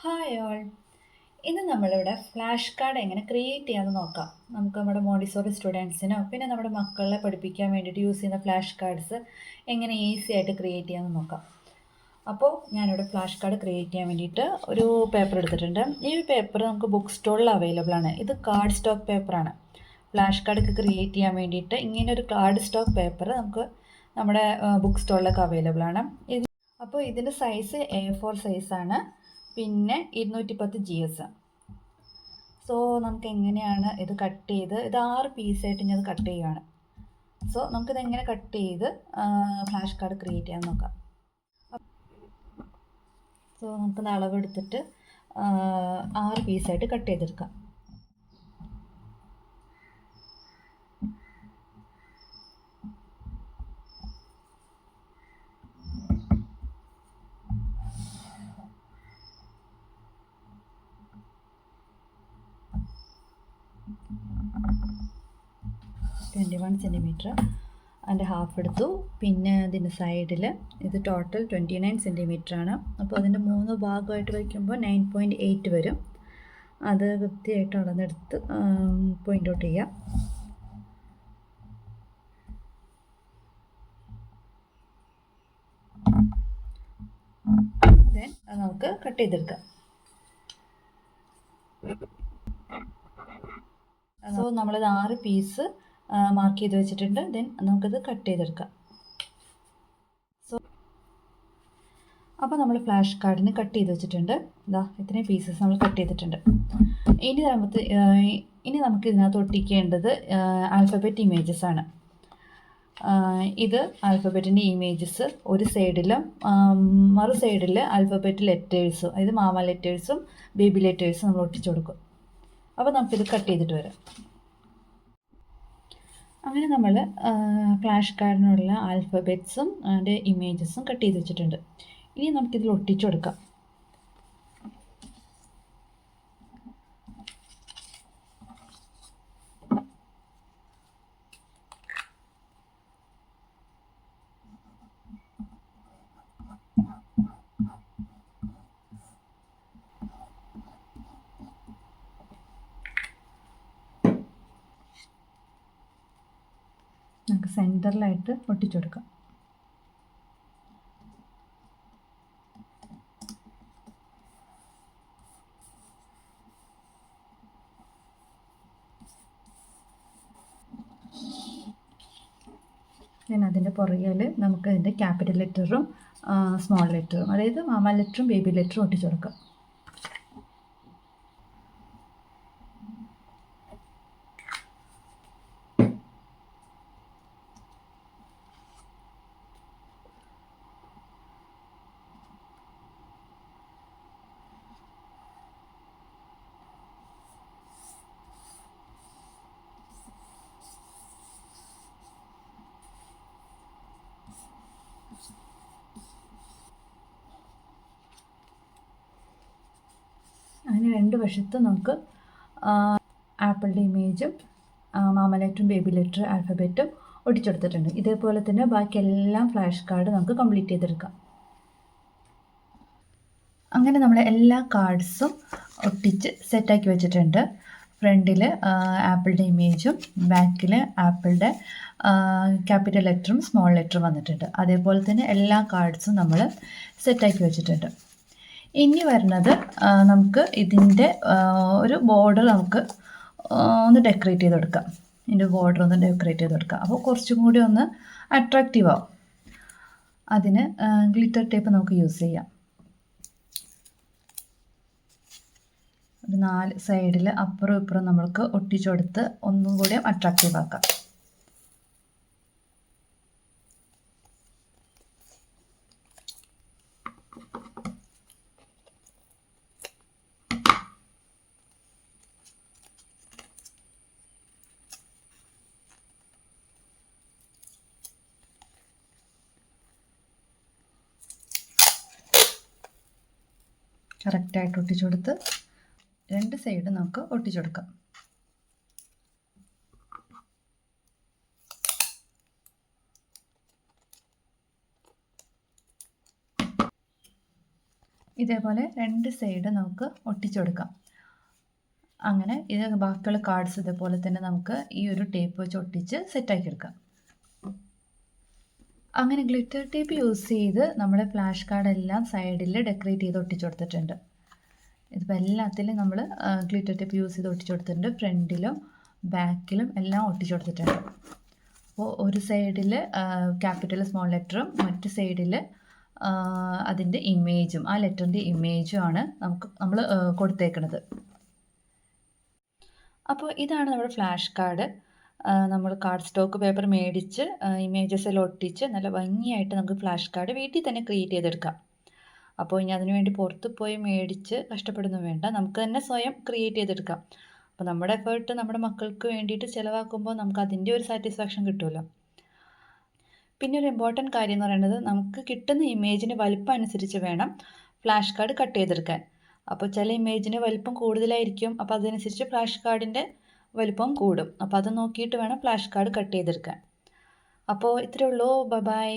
Hi all. ഇന്ന് നമ്മളിവിടെ flash card എങ്ങനെ ക്രിയേറ്റ് ചെയ്യാമെന്ന് നോക്കാം. നമുക്ക് നമ്മുടെ മോണ്ടിസോറി സ്റ്റുഡൻസിനോ പിന്നെ നമ്മുടെ മക്കളെ പഠിപ്പിക്കാൻ വേണ്ടിയിട്ട് യൂസ് ചെയ്യുന്ന ഫ്ലാഷ് കാർഡ്സ് എങ്ങനെ ഈസി ആയിട്ട് ക്രിയേറ്റ് ചെയ്യാമെന്ന് നോക്കാം. അപ്പോൾ ഞാനിവിടെ ഫ്ലാഷ് കാർഡ് ക്രിയേറ്റ് ചെയ്യാൻ വേണ്ടിയിട്ട് ഒരു പേപ്പർ എടുത്തിട്ടുണ്ട്. ഈ ഒരു പേപ്പർ നമുക്ക് ബുക്ക് സ്റ്റോളിൽ അവൈലബിൾ ആണ്. ഇത് കാർഡ് സ്റ്റോക്ക് പേപ്പറാണ്. ഫ്ലാഷ് കാർഡ് ക്രിയേറ്റ് ചെയ്യാൻ വേണ്ടിയിട്ട് ഇങ്ങനെ ഒരു കാർഡ് സ്റ്റോക്ക് പേപ്പർ നമുക്ക് നമ്മുടെ ബുക്ക് സ്റ്റോളിലൊക്കെ അവൈലബിൾ ആണ്. അപ്പോൾ ഇതിൻ്റെ സൈസ് A4 സൈസാണ്. പിന്നെ 210 GS. സോ നമുക്ക് എങ്ങനെയാണ് ഇത് കട്ട് ചെയ്ത് ഇത് 6 പീസായിട്ട് ഞാൻ കട്ട് ചെയ്യുകയാണ്. സോ നമുക്കിത് എങ്ങനെ കട്ട് ചെയ്ത് ഫ്ലാഷ് കാർഡ് ക്രിയേറ്റ് ചെയ്യാൻ നോക്കാം. സോ നമുക്കിത് അളവെടുത്തിട്ട് 6 പീസായിട്ട് കട്ട് ചെയ്തെടുക്കാം. cm അതിൻ്റെ ഹാഫ് എടുത്തു. പിന്നെ അതിൻ്റെ സൈഡിൽ ഇത് ടോട്ടൽ 29 cm ആണ്. അപ്പോൾ അതിൻ്റെ 3 ഭാഗമായിട്ട് വയ്ക്കുമ്പോൾ 9.8 വരും. അത് വൃത്തിയായിട്ട് അളന്നെടുത്ത് പോയിൻ്റ് ഔട്ട് ചെയ്യാം. ദെൻ അത് നമുക്ക് കട്ട് ചെയ്തെടുക്കാം. സോ നമ്മളിത് 6 പീസ് മാർക്ക് ചെയ്ത് വെച്ചിട്ടുണ്ട്. ദെൻ നമുക്കിത് കട്ട് ചെയ്തെടുക്കാം. സോ അപ്പോൾ നമ്മൾ ഫ്ലാഷ് കാർഡിന് കട്ട് ചെയ്ത് വെച്ചിട്ടുണ്ട്. ഇതാ ഇത്രയും പീസസ് നമ്മൾ കട്ട് ചെയ്തിട്ടുണ്ട്. ഇനി നമുക്ക് ഇതിനകത്ത് ഒട്ടിക്കേണ്ടത് ആൽഫബറ്റ് ഇമേജസ് ആണ്. ഇത് ആൽഫബറ്റിൻ്റെ ഇമേജസ് ഒരു സൈഡിലും മറു സൈഡിൽ ആൽഫബറ്റ് ലെറ്റേഴ്സും അതായത് മാമ ലെറ്റേഴ്സും ബേബി ലെറ്റേഴ്സും നമ്മൾ ഒട്ടിച്ചു കൊടുക്കും. അപ്പോൾ നമുക്കിത് കട്ട് ചെയ്തിട്ട് വരാം. അങ്ങനെ നമ്മൾ ഫ്ലാഷ് കാർഡിനുള്ള ആൽഫബറ്റ്സും അതിൻ്റെ ഇമേജസും കട്ട് ചെയ്ത് വെച്ചിട്ടുണ്ട്. ഇനി നമുക്കിതിൽ ഒട്ടിച്ചു കൊടുക്കാം. നമുക്ക് സെൻറ്ററിലായിട്ട് ഒട്ടിച്ചു കൊടുക്കാം. പിന്നെ അതിൻ്റെ പുറകിൽ നമുക്ക് അതിൻ്റെ ക്യാപിറ്റൽ ലെറ്ററും സ്മോൾ ലെറ്ററും അതായത് മാമ ലെറ്ററും ബേബി ലെറ്ററും ഒട്ടിച്ചു കൊടുക്കാം. അതിന് രണ്ട് വശത്ത് നമുക്ക് ആപ്പിളിൻ്റെ ഇമേജും മാമ ലെറ്ററും ബേബി ലെറ്റർ ആൽഫബറ്റും ഒട്ടിച്ചെടുത്തിട്ടുണ്ട്. ഇതേപോലെ തന്നെ ബാക്കി എല്ലാം ഫ്ലാഷ് കാർഡ് നമുക്ക് കംപ്ലീറ്റ് ചെയ്തെടുക്കാം. അങ്ങനെ നമ്മൾ എല്ലാ കാർഡ്സും ഒട്ടിച്ച് സെറ്റാക്കി വെച്ചിട്ടുണ്ട്. ഫ്രണ്ടിൽ ആപ്പിളിൻ്റെ ഇമേജും ബാക്കിൽ ആപ്പിളിൻ്റെ ക്യാപിറ്റൽ ലെറ്ററും സ്മോൾ ലെറ്ററും വന്നിട്ടുണ്ട്. അതേപോലെ തന്നെ എല്ലാ കാർഡ്സും നമ്മൾ സെറ്റാക്കി വെച്ചിട്ടുണ്ട്. ഇനി വരുന്നത് നമുക്ക് ഇതിൻ്റെ ഒരു ബോർഡർ നമുക്ക് ഒന്ന് ഡെക്കറേറ്റ് ചെയ്ത് കൊടുക്കാം. ഇതിൻ്റെ ബോർഡർ ഒന്ന് ഡെക്കറേറ്റ് ചെയ്ത് കൊടുക്കാം. അപ്പോൾ കുറച്ചും കൂടി ഒന്ന് അട്രാക്റ്റീവ് ആവും. അതിന് ഗ്ലിറ്റർ ടേപ്പ് നമുക്ക് യൂസ് ചെയ്യാം. ഒരു 4 സൈഡിൽ അപ്പുറം ഇപ്പുറം നമ്മൾക്ക് ഒട്ടിച്ചു കൊടുത്ത് ഒന്നും കൂടി അട്രാക്റ്റീവ് ആക്കാം. കറക്റ്റായിട്ട് ഒട്ടിച്ചു കൊടുത്ത് 2 സൈഡ് നമുക്ക് ഒട്ടിച്ചു കൊടുക്കാം. ഇതേപോലെ 2 സൈഡ് നമുക്ക് ഒട്ടിച്ചു കൊടുക്കാം. അങ്ങനെ ഇത് ബാക്കിയുള്ള കാർഡ്സ് ഇതേപോലെ തന്നെ നമുക്ക് ഈ ഒരു ടേപ്പ് വെച്ച് ഒട്ടിച്ച് സെറ്റാക്കി എടുക്കാം. അങ്ങനെ ഗ്ലിറ്റർ ടേപ്പ് യൂസ് ചെയ്ത് നമ്മുടെ ഫ്ലാഷ് കാർഡ് എല്ലാം സൈഡിൽ ഡെക്കറേറ്റ് ചെയ്ത് ഒട്ടിച്ചു കൊടുത്തിട്ടുണ്ട്. ഇതിപ്പോൾ എല്ലാത്തിലും നമ്മൾ ഗ്ലിറ്റർ ടേപ്പ് യൂസ് ചെയ്ത് ഒട്ടിച്ചു കൊടുത്തിട്ടുണ്ട്. ഫ്രണ്ടിലും ബാക്കിലും എല്ലാം ഒട്ടിച്ചു കൊടുത്തിട്ടുണ്ട്. അപ്പോൾ ഒരു സൈഡിൽ ക്യാപിറ്റൽ സ്മോൾ ലെറ്ററും മറ്റു സൈഡിൽ അതിൻ്റെ ഇമേജും ആ ലെറ്ററിൻ്റെ ഇമേജുമാണ് നമ്മൾ കൊടുത്തേക്കുന്നത്. അപ്പോൾ ഇതാണ് നമ്മുടെ ഫ്ലാഷ് കാർഡ്. നമ്മൾ കാർഡ് സ്റ്റോക്ക് പേപ്പർ മേടിച്ച് ഇമേജസ് എല്ലാം ഒട്ടിച്ച് നല്ല ഭംഗിയായിട്ട് നമുക്ക് ഫ്ലാഷ് കാർഡ് വീട്ടിൽ തന്നെ ക്രിയേറ്റ് ചെയ്തെടുക്കാം. അപ്പോൾ ഇനി അതിനു വേണ്ടി പുറത്ത് പോയി മേടിച്ച് കഷ്ടപ്പെടുന്നു വേണ്ട, നമുക്ക് തന്നെ സ്വയം ക്രിയേറ്റ് ചെയ്തെടുക്കാം. അപ്പോൾ നമ്മുടെ എഫേർട്ട് നമ്മുടെ മക്കൾക്ക് വേണ്ടിയിട്ട് ചിലവാക്കുമ്പോൾ നമുക്ക് അതിൻ്റെ ഒരു സാറ്റിസ്ഫാക്ഷൻ കിട്ടുമല്ലോ. പിന്നെ ഒരു ഇമ്പോർട്ടൻറ്റ് കാര്യം എന്ന് പറയുന്നത്, നമുക്ക് കിട്ടുന്ന ഇമേജിന് വലിപ്പം അനുസരിച്ച് വേണം ഫ്ലാഷ് കാർഡ് കട്ട് ചെയ്തെടുക്കാൻ. അപ്പോൾ ചില ഇമേജിന് വലിപ്പം കൂടുതലായിരിക്കും, അപ്പോൾ അതനുസരിച്ച് ഫ്ലാഷ് കാർഡിൻ്റെ വലിപ്പം കൂടും. അപ്പോൾ അത് നോക്കിയിട്ട് വേണം ഫ്ലാഷ് കാർഡ് കട്ട് ചെയ്തെടുക്കാൻ. അപ്പോൾ ഇത്രയേ ഉള്ളൂ. ബൈ.